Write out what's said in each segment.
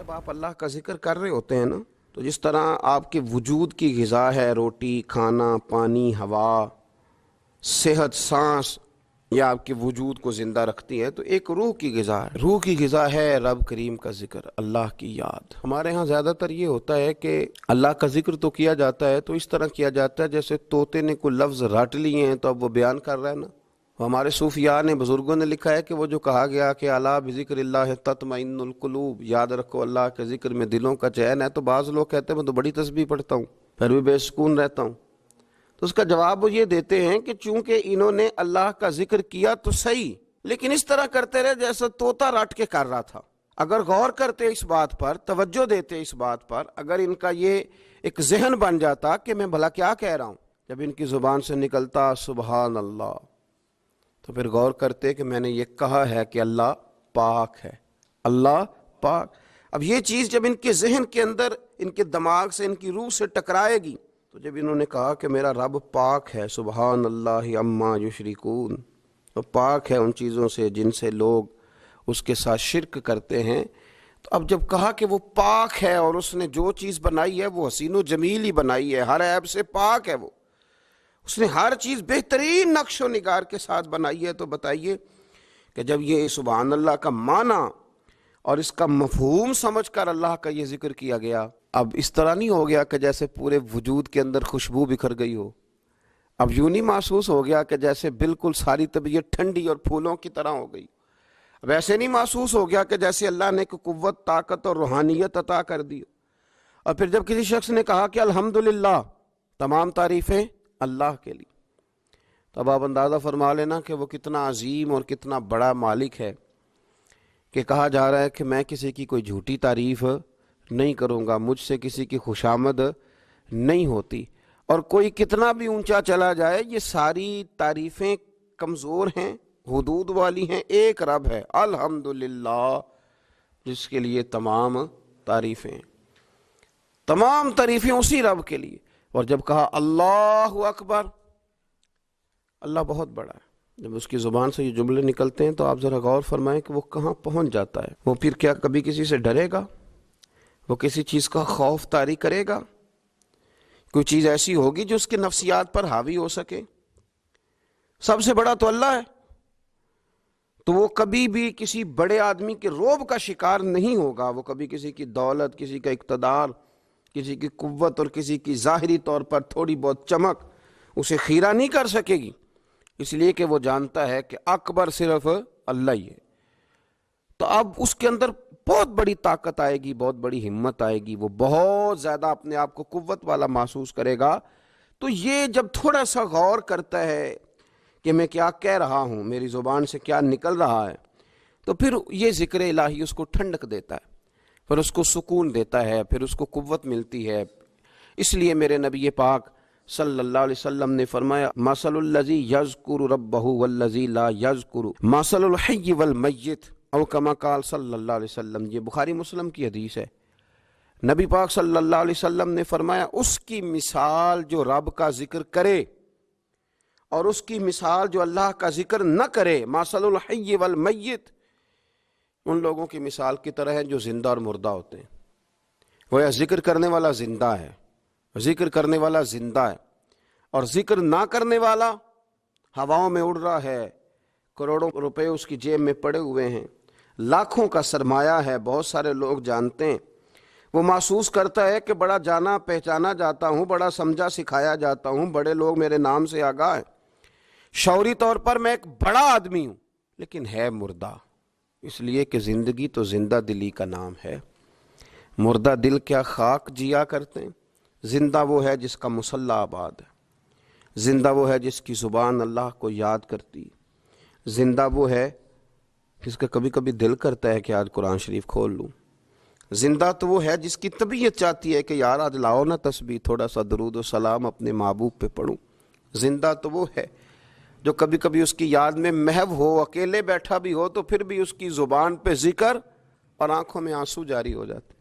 جب آپ اللہ کا ذکر کر رہے ہوتے ہیں نا، تو جس طرح آپ کے وجود کی غذا ہے روٹی، کھانا، پانی، ہوا، صحت، سانس، یہ آپ کے وجود کو زندہ رکھتی ہے، تو ایک روح کی غذا ہے۔ روح کی غذا ہے رب کریم کا ذکر، اللہ کی یاد۔ ہمارے ہاں زیادہ تر یہ ہوتا ہے کہ اللہ کا ذکر تو کیا جاتا ہے تو اس طرح کیا جاتا ہے جیسے طوطے نے کوئی لفظ رٹ لیے ہیں تو اب وہ بیان کر رہا ہے نا۔ ہمارے صوفیاء نے، بزرگوں نے لکھا ہے کہ وہ جو کہا گیا کہ الا بذکر اللہ تطمئن القلوب، یاد رکھو اللہ کے ذکر میں دلوں کا چین ہے، تو بعض لوگ کہتے ہیں میں تو بڑی تسبیح پڑھتا ہوں پھر بھی بے سکون رہتا ہوں۔ تو اس کا جواب وہ یہ دیتے ہیں کہ چونکہ انہوں نے اللہ کا ذکر کیا تو صحیح، لیکن اس طرح کرتے رہے جیسا طوطا رٹ کے کر رہا تھا۔ اگر غور کرتے اس بات پر، توجہ دیتے اس بات پر، اگر ان کا یہ ایک ذہن بن جاتا کہ میں بھلا کیا کہہ رہا ہوں، جب ان کی زبان سے نکلتا سبحان اللہ، تو پھر غور کرتے کہ میں نے یہ کہا ہے کہ اللہ پاک ہے، اللہ پاک۔ اب یہ چیز جب ان کے ذہن کے اندر، ان کے دماغ سے، ان کی روح سے ٹکرائے گی، تو جب انہوں نے کہا کہ میرا رب پاک ہے، سبحان اللہ عما یشرکون، تو پاک ہے ان چیزوں سے جن سے لوگ اس کے ساتھ شرک کرتے ہیں، تو اب جب کہا کہ وہ پاک ہے اور اس نے جو چیز بنائی ہے وہ حسین و جمیل ہی بنائی ہے، ہر عیب سے پاک ہے وہ، اس نے ہر چیز بہترین نقش و نگار کے ساتھ بنائی ہے، تو بتائیے کہ جب یہ سبحان اللہ کا معنی اور اس کا مفہوم سمجھ کر اللہ کا یہ ذکر کیا گیا، اب اس طرح نہیں ہو گیا کہ جیسے پورے وجود کے اندر خوشبو بکھر گئی ہو، اب یوں نہیں محسوس ہو گیا کہ جیسے بالکل ساری طبیعت ٹھنڈی اور پھولوں کی طرح ہو گئی، اب ایسے نہیں محسوس ہو گیا کہ جیسے اللہ نے کوئی قوت، طاقت اور روحانیت عطا کر دی۔ اور پھر جب کسی شخص نے کہا کہ الحمدللہ، تمام تعریفیں اللہ کے لیے، تو اب آپ اندازہ فرما لینا کہ وہ کتنا عظیم اور کتنا بڑا مالک ہے کہ کہا جا رہا ہے کہ میں کسی کی کوئی جھوٹی تعریف نہیں کروں گا، مجھ سے کسی کی خوشامد نہیں ہوتی، اور کوئی کتنا بھی اونچا چلا جائے یہ ساری تعریفیں کمزور ہیں، حدود والی ہیں، ایک رب ہے الحمدللہ جس کے لیے تمام تعریفیں، تمام تعریفیں اسی رب کے لیے۔ اور جب کہا اللہ اکبر، اللہ بہت بڑا ہے، جب اس کی زبان سے یہ جملے نکلتے ہیں تو آپ ذرا غور فرمائیں کہ وہ کہاں پہنچ جاتا ہے۔ وہ پھر کیا کبھی کسی سے ڈرے گا؟ وہ کسی چیز کا خوف طاری کرے گا؟ کوئی چیز ایسی ہوگی جو اس کے نفسیات پر حاوی ہو سکے؟ سب سے بڑا تو اللہ ہے، تو وہ کبھی بھی کسی بڑے آدمی کے رعب کا شکار نہیں ہوگا، وہ کبھی کسی کی دولت، کسی کا اقتدار، کسی کی قوت اور کسی کی ظاہری طور پر تھوڑی بہت چمک اسے خیرہ نہیں کر سکے گی، اس لیے کہ وہ جانتا ہے کہ اکبر صرف اللہ ہی ہے۔ تو اب اس کے اندر بہت بڑی طاقت آئے گی، بہت بڑی ہمت آئے گی، وہ بہت زیادہ اپنے آپ کو قوت والا محسوس کرے گا۔ تو یہ جب تھوڑا سا غور کرتا ہے کہ میں کیا کہہ رہا ہوں، میری زبان سے کیا نکل رہا ہے، تو پھر یہ ذکر الہی اس کو ٹھنڈک دیتا ہے، پھر اس کو سکون دیتا ہے، پھر اس کو قوت ملتی ہے۔ اس لیے میرے نبی پاک صلی اللہ علیہ وسلم نے فرمایا مثل الذی یذکر ربہ والذی لا یذکر مثل الحی والمیت، او کما قال صلی اللہ علیہ وسلم۔ یہ بخاری مسلم کی حدیث ہے۔ نبی پاک صلی اللہ علیہ وسلم نے فرمایا اس کی مثال جو رب کا ذکر کرے اور اس کی مثال جو اللہ کا ذکر نہ کرے، مثل الحی والمیت، ان لوگوں کی مثال کی طرح ہے جو زندہ اور مردہ ہوتے ہیں۔ وہ ذکر کرنے والا زندہ ہے، ذکر کرنے والا زندہ ہے، اور ذکر نہ کرنے والا ہواؤں میں اڑ رہا ہے، کروڑوں روپے اس کی جیب میں پڑے ہوئے ہیں، لاکھوں کا سرمایہ ہے، بہت سارے لوگ جانتے ہیں، وہ محسوس کرتا ہے کہ بڑا جانا پہچانا جاتا ہوں، بڑا سمجھا سکھایا جاتا ہوں، بڑے لوگ میرے نام سے آگاہ ہیں، شعوری طور پر میں ایک بڑا آدمی ہوں، لیکن ہے مردہ، اس لیے کہ زندگی تو زندہ دلی کا نام ہے۔ مردہ دل کیا خاک جیا کرتے ہیں، زندہ وہ ہے جس کا مصلی آباد ہے، زندہ وہ ہے جس کی زبان اللہ کو یاد کرتی، زندہ وہ ہے جس کا کبھی کبھی دل کرتا ہے کہ آج قرآن شریف کھول لوں، زندہ تو وہ ہے جس کی طبیعت چاہتی ہے کہ یار آج لاؤ نا تسبیح، تھوڑا سا درود و سلام اپنے محبوب پہ پڑھوں، زندہ تو وہ ہے جو کبھی کبھی اس کی یاد میں محو ہو، اکیلے بیٹھا بھی ہو تو پھر بھی اس کی زبان پہ ذکر اور آنکھوں میں آنسو جاری ہو جاتے،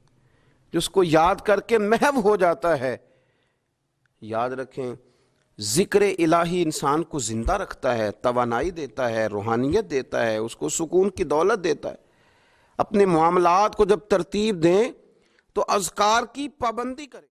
جس کو یاد کر کے محو ہو جاتا ہے۔ یاد رکھیں ذکر الہی انسان کو زندہ رکھتا ہے، توانائی دیتا ہے، روحانیت دیتا ہے، اس کو سکون کی دولت دیتا ہے۔ اپنے معاملات کو جب ترتیب دیں تو اذکار کی پابندی کریں.